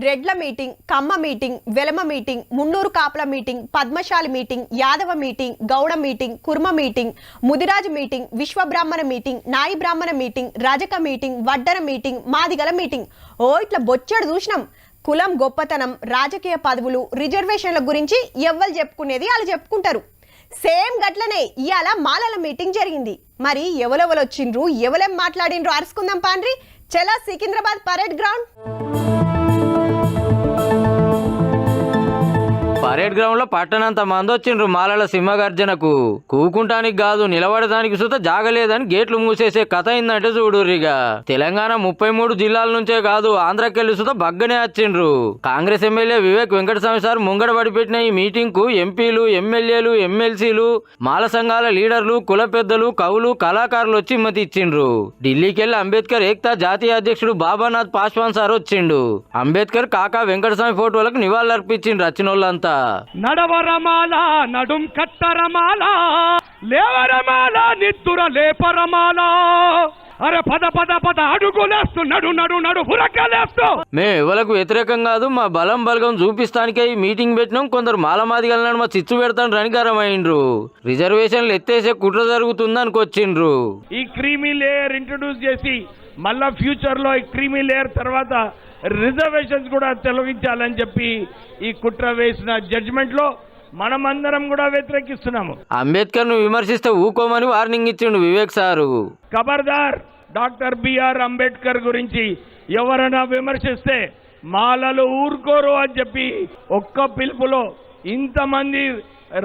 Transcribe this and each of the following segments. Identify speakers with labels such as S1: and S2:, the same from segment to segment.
S1: రెడ్ల meeting, Kamma meeting, Velama meeting, Munnuru కాపుల meeting, Padmashali meeting, Yadava meeting, Gouda meeting, Kurma meeting, Mudiraju meeting, Vishwabrahmana meeting, Nayi Brahmana meeting, Rajaka meeting, Vaddera meeting, మాదిగల meeting. ఇట్లా బొచ్చడు చూసినాం. కులం గొప్పతనం, రాజకీయ పదవులు, రిజర్వేషన్ల గురించి ఎవ్వరు చెప్పుకునేది వాళ్ళు చెప్పుకుంటారు. సేమ్ గట్లనే ఇవాళ మాలల మీటింగ్ జరిగింది. మరి ఎవరెవరు వచ్చిండ్రు, ఎవరేం మాట్లాడిండ్రు అరుచుకుందాం పాండ్రి. చలో Secunderabad parade ground.
S2: Parade ground లో పట్టనంత మంది వచ్చిండ్రు మాలల సింహగర్జనకు. కూకుంటానికి కాదు, నిలబడడానికి సుత జాగలేదని గేట్లు మూసేసే కథ అయిందంటే చూడుర్రిగా. తెలంగాణ 33 జిల్లాల నుంచే కాదు, ఆంధ్రకెళ్ళి సుత బగ్గనే వచ్చిండ్రు. కాంగ్రెస్ ఎమ్మెల్యే వివేక్ వెంకటస్వామి సార్ ముంగడ పడిపెట్టిన ఈ మీటింగ్ కు ఎంపీలు, ఎమ్మెల్యేలు, ఎమ్మెల్సీలు, మాల సంఘాల లీడర్లు, కుల పెద్దలు, కవులు, కళాకారులు వచ్చి హిమ్మతి ఇచ్చిండ్రు. ఢిల్లీకెళ్లి అంబేద్కర్ ఏక్తా జాతీయ అధ్యక్షుడు బాబానాథ్ పాస్వాన్ సార్ వచ్చిండు. అంబేద్కర్ కాకా వెంకటస్వామి ఫోటోలకు నివాళులర్పించిండ్రు వచ్చినోళ్ళంతా.
S3: నడవరమాల నడుం కట్టరమాల లేవరమాల నిద్దుర లేపరమాల అరే పద పద పద అడుగులేస్తూ నడు నడు నడు హురకలేస్తూ.
S2: మేము ఎవరికి వ్యతిరేకం కాదు, మా బలం బలగం చూపిస్తానికే ఈ మీటింగ్ పెట్టినాం. కొందరు మాలమాదిగలను మా చిచ్చు పెడతాను రణికారం అయిండ్రు. రిజర్వేషన్లు ఎత్తేసే కుట్ర జరుగుతుంది అనుకొచ్చిండ్రు.
S3: ఈ క్రీమీ లేయర్ ఇంట్రడ్యూస్ చేసి మళ్ళా ఫ్యూచర్ లో ఈ క్రీమీ లేయర్ తర్వాత రిజర్వేషన్స్ కూడా తొలగించాలని చెప్పి ఈ కుట్ర వేసిన జడ్జిమెంట్ లో మనమందరం కూడా వ్యతిరేకిస్తున్నాము.
S2: అంబేద్కర్ ను విమర్శిస్తే ఊకోమని వార్నింగ్ ఇచ్చిండు వివేక్ సారు.
S3: ఖబర్దార్, డాక్టర్ బిఆర్ అంబేద్కర్ గురించి ఎవరైనా విమర్శిస్తే మాలలు ఊరుకోరు అని చెప్పి ఒక్క పిలుపులో ఇంతమంది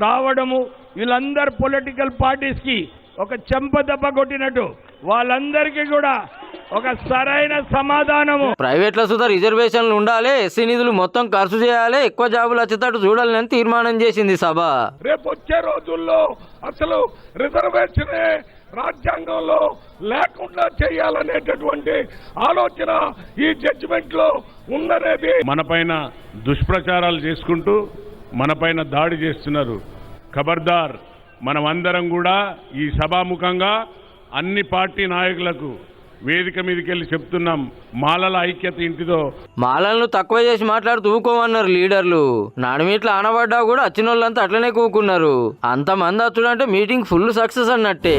S3: రావడము, వీళ్ళందరు పొలిటికల్ పార్టీస్ కి ఒక చెంప దెబ్బ కొట్టినట్టు వాళ్ళందరికీ కూడా ఒక సరైన సమాధానము.
S2: ప్రైవేట్ లో సుధా రిజర్వేషన్లు ఉండాలి, ఎస్సీ నిధులు మొత్తం ఖర్చు చేయాలి, ఎక్కువ జాబులు వచ్చేటట్టు చూడాలని తీర్మానం చేసింది సభ.
S3: రేపు వచ్చే రోజుల్లో అసలు రిజర్వేషన్ రాజ్యాంగంలో లేకుండా చేయాలనేటటువంటి ఆలోచన ఈ జడ్జిమెంట్ లో ఉందనేది.
S4: మనపైన దుష్ప్రచారాలు చేసుకుంటూ మనపైన దాడి చేస్తున్నారు. ఖబర్దార్, మనమందరం కూడా ఈ సభాముఖంగా అన్ని పార్టీ నాయకులకు వేదిక మీదకి వెళ్ళి చెప్తున్నాం, మాలల ఐక్యత ఇంటిదో.
S2: మాలలను తక్కువ చేసి మాట్లాడుతూ ఊకోమన్నారు లీడర్లు. నడుమిట్లా ఆనబడ్డా కూడా వచ్చిన వాళ్ళంతా అట్లనే కూకున్నారు. అంతమంది వచ్చుడంటే మీటింగ్ ఫుల్ సక్సెస్ అన్నట్టే.